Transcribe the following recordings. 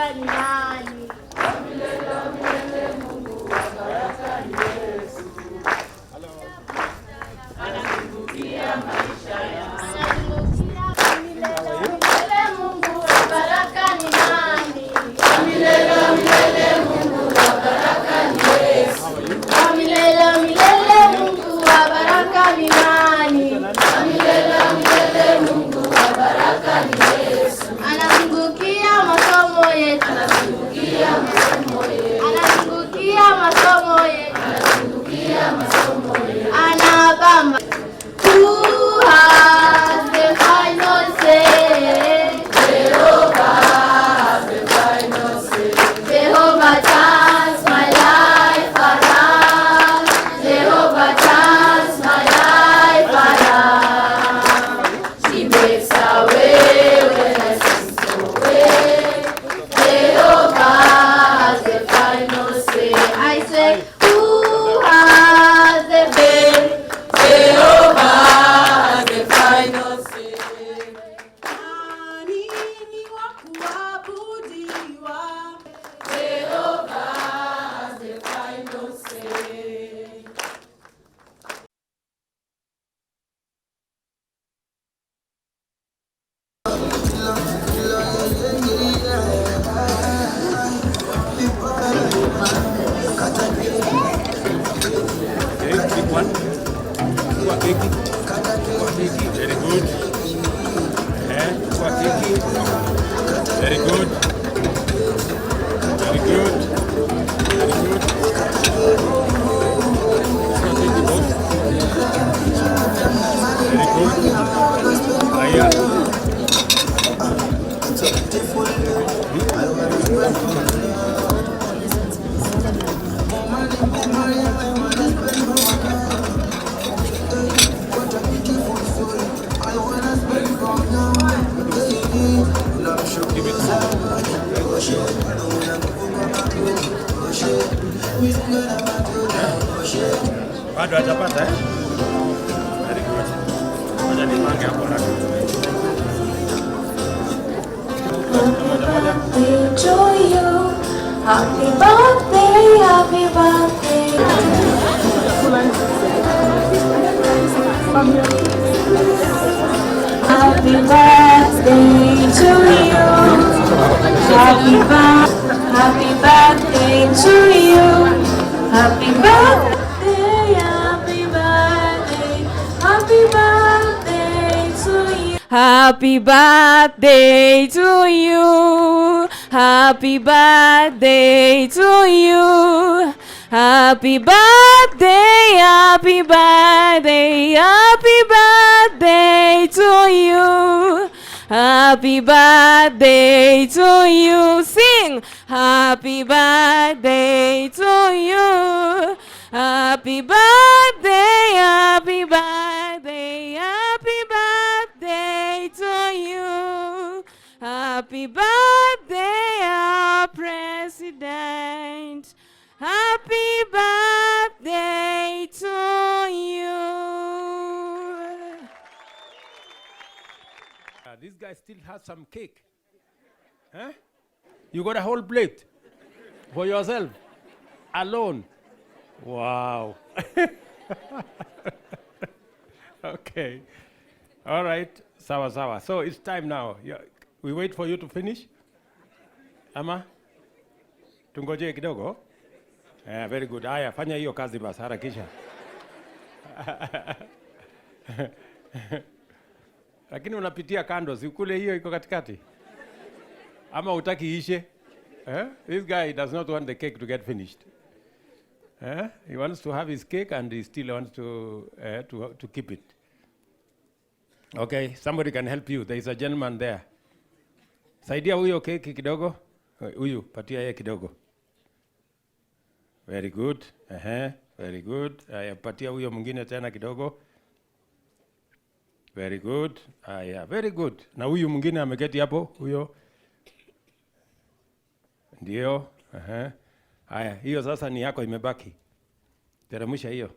baraka ni nani? Mungu wa baraka ni Yesu. Anazungukia maisha yangu. Milele Mungu wa baraka ni nani? Milele Mungu wa baraka ni Yesu. Milele Mungu wa baraka ni nani? Milele Mungu wa baraka ni Yesu. Anazungukia masomo yetu. Anazungukia masomo yetu. Anazungukia masomo yetu. Anazungukia masomo yetu. Anabamba. Who has the final say? Jehovah has the final say. Jehovah turns my life around. Jehovah turns my life around. She makes a way when I seem so way. Jehovah has the final say. I say, who has the faith? Jehovah has the final say. Nani ni wa kuabudiwa? Jehovah has the final say. Very good. Very good. Very good. Very good. Very good. Aya. Bado atapata eh? Very good. Ngoja nipange hapo na. To you, happy birthday, happy birthday. Happy birthday to you. Happy birthday to you. Happy birthday, happy birthday, happy birthday to you. Happy birthday to you. Happy birthday to you. Happy birthday, happy birthday, happy birthday to you. Happy birthday to you. Sing. Happy birthday to you. Happy birthday, happy birthday, happy birthday to you. Happy birthday, our president. Happy birthday to you. This guy still has some cake. Huh? You got a whole plate for yourself, alone. Wow. Okay. All right. Sawa sawa. So it's time now. We wait for you to finish. Ama? Tungoje kidogo. Very good. Haya, fanya hiyo kazi basi, harakisha. Lakini unapitia kando, si kule hiyo iko katikati. Ama utaki ishe? This guy does not want the cake to get finished. He wants to have his cake and he still wants to keep it. Okay, somebody can help you. There is a gentleman there. Saidia huyo keki kidogo. Huyu, patia yeye kidogo. Very good. Very good. Patia huyo mwingine tena kidogo. Very good. Very good. Na huyu mwingine ameketi hapo, huyo. Ndio. Haya, hiyo sasa ni yako imebaki. Teremsha hiyo.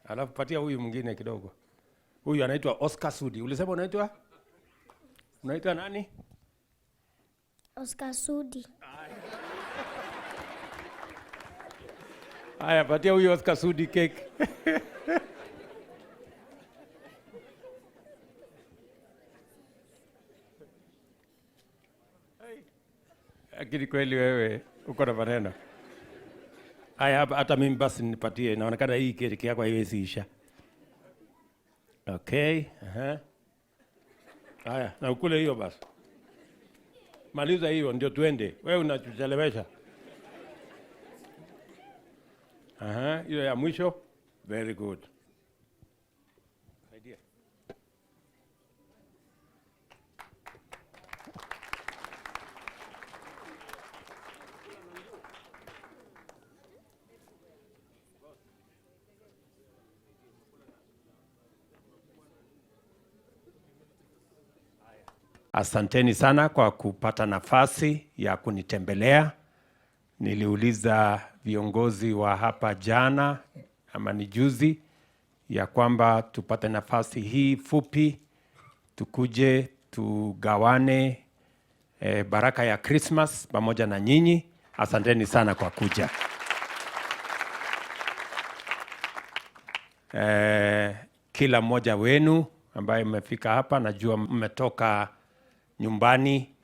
Alafu patia huyu mwingine kidogo. Huyu anaitwa Oscar Sudi. Ulisema unaitwa? Unaitwa nani? Oscar Sudi. Haya, patia huyo Oscar Sudi cake. Akili kweli wewe uko na maneno. Haya, hata mimi basi nipatie. Inaonekana hii keki yako haiwezi isha. Okay, Haya, na ukule hiyo basi. Maliza hiyo ndio tuende. Wewe unatuchelewesha. Hiyo ya mwisho. Very good. Idea. Asanteni sana kwa kupata nafasi ya kunitembelea. Niliuliza viongozi wa hapa jana ama ni juzi ya kwamba tupate nafasi hii fupi tukuje tugawane baraka ya Christmas pamoja na nyinyi. Asanteni sana kwa kuja. Kila mmoja wenu ambaye mmefika hapa, najua mmetoka nyumbani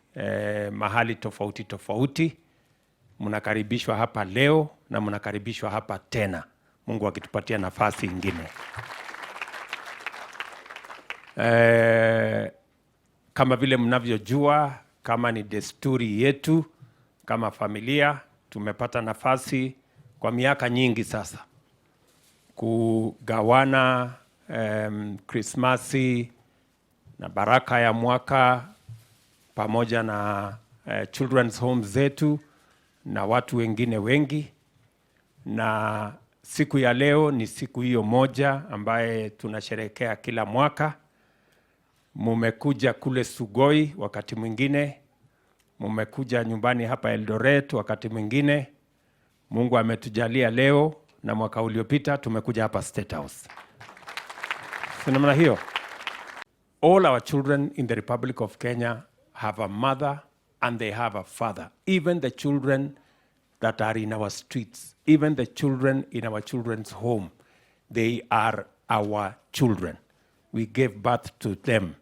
mahali tofauti tofauti. Mnakaribishwa hapa leo na mnakaribishwa hapa tena, Mungu akitupatia nafasi ingine. Kama vile mnavyojua, kama ni desturi yetu, kama familia, tumepata nafasi kwa miaka nyingi sasa kugawana Krismasi na baraka ya mwaka pamoja na children's homes zetu na watu wengine wengi. Na siku ya leo ni siku hiyo moja ambaye tunasherehekea kila mwaka. Mumekuja kule Sugoi wakati mwingine, mumekuja nyumbani hapa Eldoret wakati mwingine. Mungu ametujalia leo na mwaka uliopita tumekuja hapa State House. Sinamna hiyo. All our children in the Republic of Kenya have a mother and they have a father. Even the children that are in our streets, even the children in our children's home, they are our children. We gave birth to them.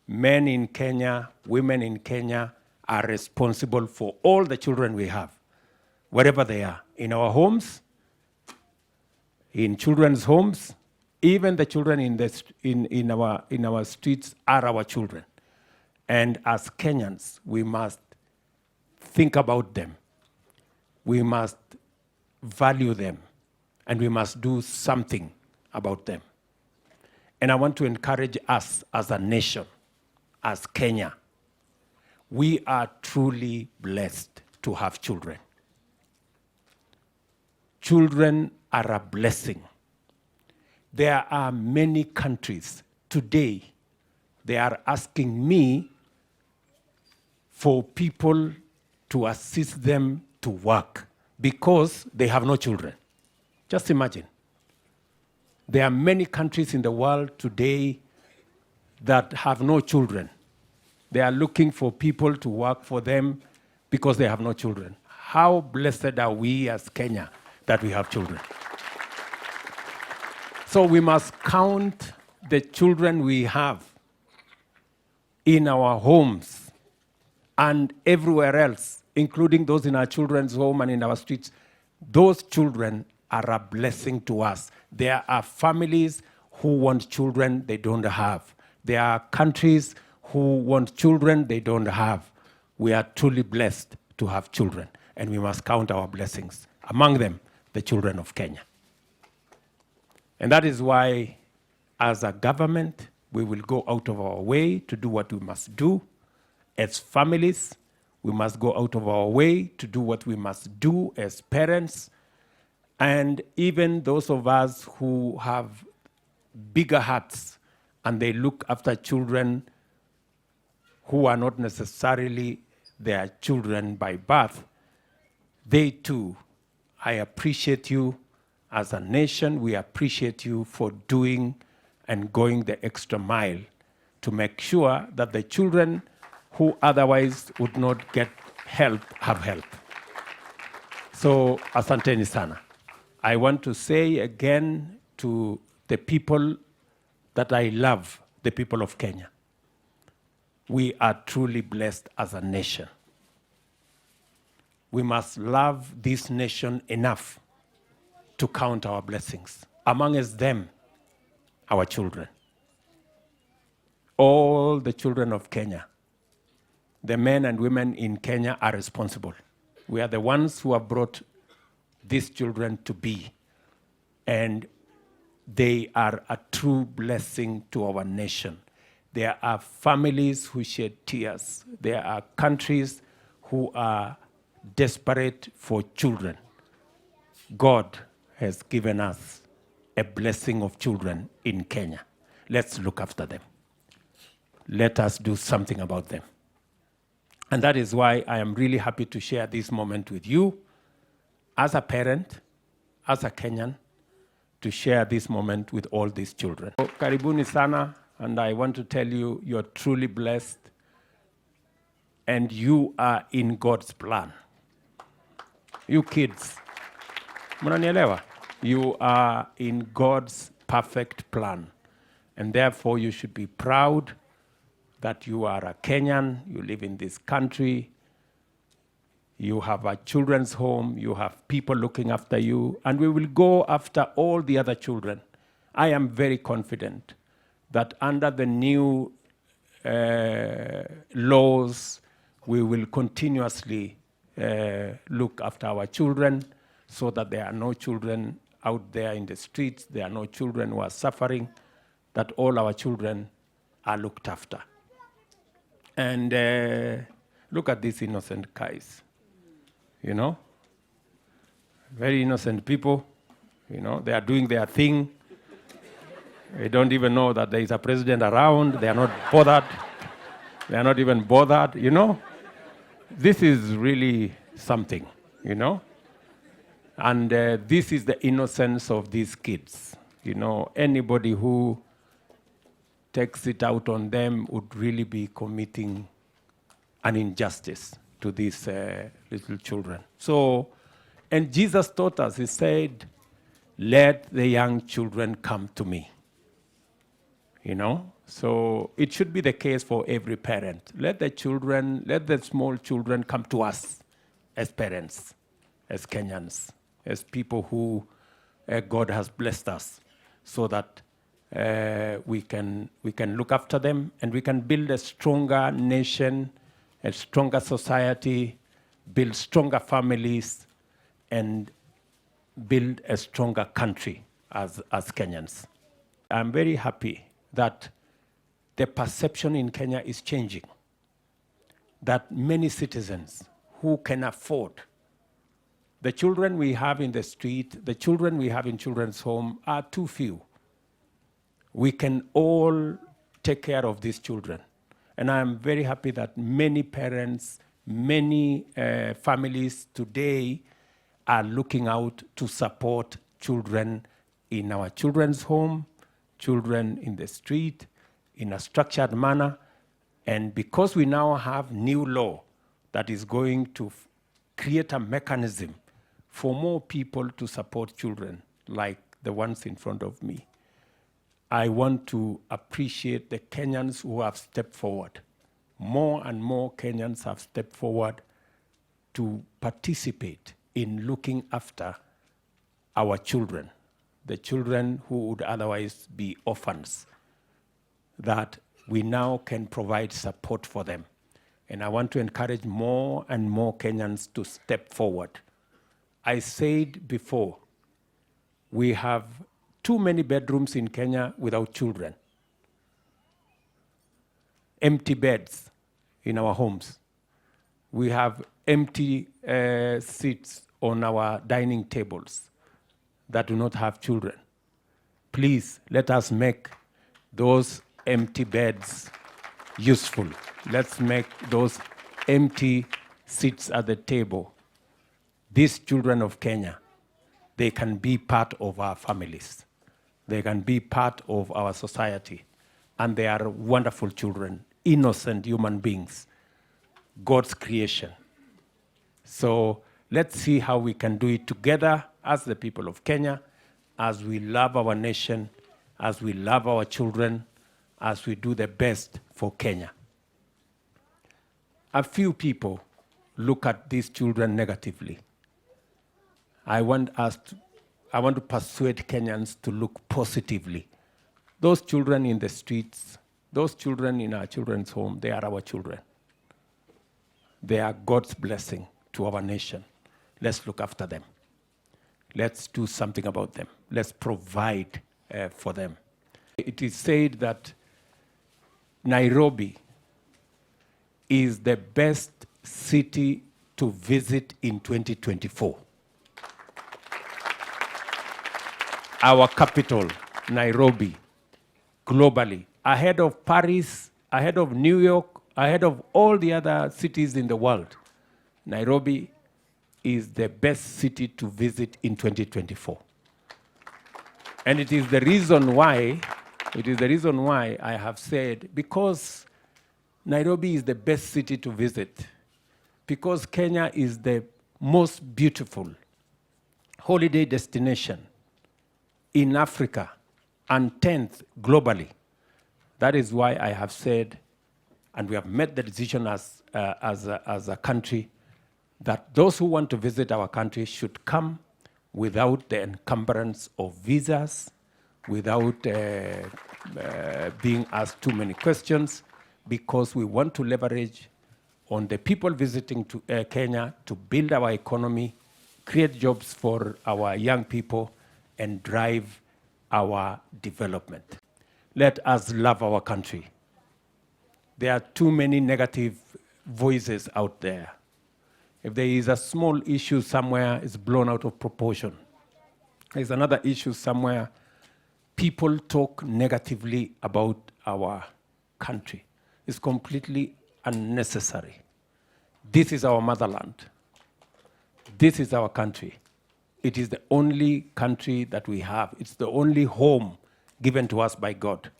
Men in Kenya, women in Kenya are responsible for all the children we have, wherever they are, in our homes, in children's homes, even the children in our streets are our children. And as Kenyans, we must think about them. We must value them. And we must do something about them. And I want to encourage us as a nation, as Kenya. We are truly blessed to have children. Children are a blessing. There are many countries today, they are asking me for people to assist them to work because they have no children. Just imagine. There are many countries in the world today that have no children. They are looking for people to work for them because they have no children. How blessed are we as Kenya that we have children? So we must count the children we have in our homes and everywhere else, including those in our children's home and in our streets. Those children are a blessing to us. There are families who want children they don't have. There are countries who want children they don't have. We are truly blessed to have children, and we must count our blessings. Among them, the children of Kenya. And that is why, as a government, we will go out of our way to do what we must do. As families, we must go out of our way to do what we must do as parents. And even those of us who have bigger hearts and they look after children who are not necessarily their children by birth, they too, I appreciate you. As a nation, we appreciate you for doing and going the extra mile to make sure that the children who otherwise would not get help have help. So, asanteni sana. I want to say again to the people that I love, the people of Kenya, we are truly blessed as a nation. We must love this nation enough to count our blessings. Amongst them, our children. All the children of Kenya, the men and women in Kenya are responsible. We are the ones who have brought these children to be. And they are a true blessing to our nation. There are families who shed tears. There are countries who are desperate for children. God has given us a blessing of children in Kenya. Let's look after them. Let us do something about them. And that is why I am really happy to share this moment with you as a parent, as a Kenyan, to share this moment with all these children. So, karibuni sana, and I want to tell you, you're truly blessed, and you are in God's plan. You kids, mnanielewa? You are in God's perfect plan, and therefore you should be proud that you are a Kenyan, you live in this country, you have a children's home, you have people looking after you, and we will go after all the other children. I am very confident that under the new laws, we will continuously look after our children so that there are no children out there in the streets, there are no children who are suffering, that all our children are looked after. And look at these innocent guys, you know, very innocent people, you know, they are doing their thing. They don't even know that there is a president around. They are not bothered. They are not even bothered, you know. This is really something, you know. And this is the innocence of these kids. You know, anybody who takes it out on them would really be committing an injustice to these little children. So, and Jesus taught us, he said, let the young children come to me. You know, so it should be the case for every parent. Let the children, let the small children come to us as parents, as Kenyans, as people who God has blessed us, so that we can look after them and we can build a stronger nation, a stronger society, build stronger families, and build a stronger country as Kenyans. I'm very happy that the perception in Kenya is changing, that many citizens who can afford the children we have in the street, the children we have in children's home are too few. We can all take care of these children. And I'm very happy that many parents, many families today are looking out to support children in our children's home, children in the street, in a structured manner. And because we now have new law that is going to create a mechanism for more people to support children like the ones in front of me, I want to appreciate the Kenyans who have stepped forward. More and more Kenyans have stepped forward to participate in looking after our children, the children who would otherwise be orphans, that we now can provide support for them. And I want to encourage more and more Kenyans to step forward. I said before, we have too many bedrooms in Kenya without children. Empty beds in our homes. We have empty seats on our dining tables that do not have children. Please, let us make those empty beds useful. Let's make those empty seats at the table. These children of Kenya, they can be part of our families. They can be part of our society. and they are wonderful children, innocent human beings, God's creation. So let's see how we can do it together as the people of Kenya, as we love our nation, as we love our children, as we do the best for Kenya. A few people look at these children negatively. I want to persuade Kenyans to look positively. Those children in the streets, those children in our children's home, they are our children. They are God's blessing to our nation. Let's look after them. Let's do something about them. Let's provide for them. It is said that Nairobi is the best city to visit in 2024. Our capital, Nairobi, globally, ahead of Paris, ahead of New York, ahead of all the other cities in the world. Nairobi is the best city to visit in 2024. And it is the reason why I have said, because Nairobi is the best city to visit, because Kenya is the most beautiful holiday destination in Africa and 10th globally. That is why I have said, and we have made the decision as a country, that those who want to visit our country should come without the encumbrance of visas, without being asked too many questions, because we want to leverage on the people visiting to Kenya to build our economy, create jobs for our young people, and drive our development. Let us love our country. There are too many negative voices out there. If there is a small issue somewhere, it's blown out of proportion. There's another issue somewhere, people talk negatively about our country. It's completely unnecessary. This is our motherland. This is our country. It is the only country that we have. It's the only home given to us by God.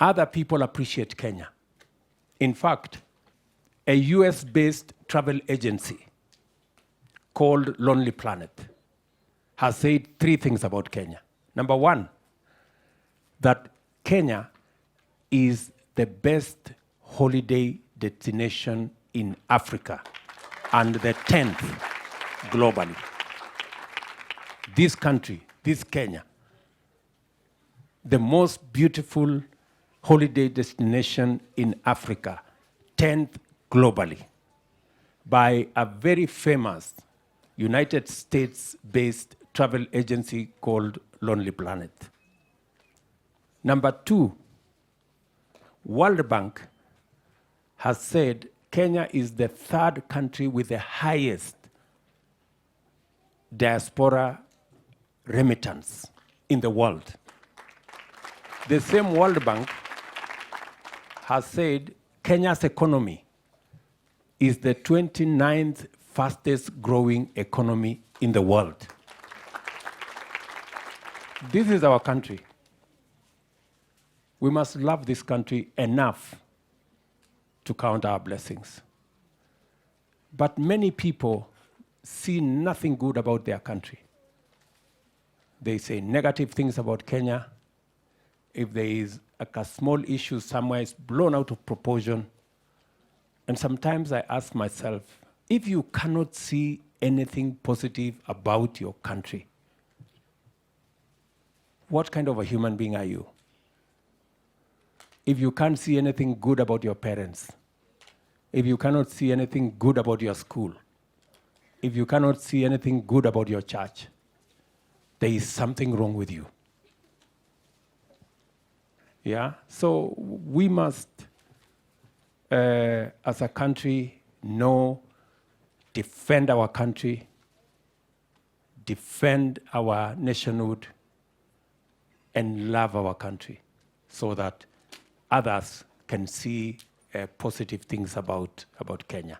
Other people appreciate Kenya. In fact, a US-based travel agency called Lonely Planet has said 3 things about Kenya. Number 1, that Kenya is the best holiday destination in Africa and the 10th globally. This country, this Kenya, the most beautiful holiday destination in Africa, 10th globally, by a very famous United States-based travel agency called Lonely Planet. Number 2, World Bank has said Kenya is the 3rd country with the highest diaspora remittance in the world. The same World Bank has said Kenya's economy is the 29th fastest growing economy in the world. This is our country. We must love this country enough to count our blessings. But many people see nothing good about their country. They say negative things about Kenya. If there is a small issue somewhere, it's blown out of proportion. And sometimes I ask myself, if you cannot see anything positive about your country, what kind of a human being are you? If you can't see anything good about your parents, if you cannot see anything good about your school, if you cannot see anything good about your church, there is something wrong with you. Yeah? So we must, as a country, defend our country, defend our nationhood, and love our country so that others can see positive things about Kenya.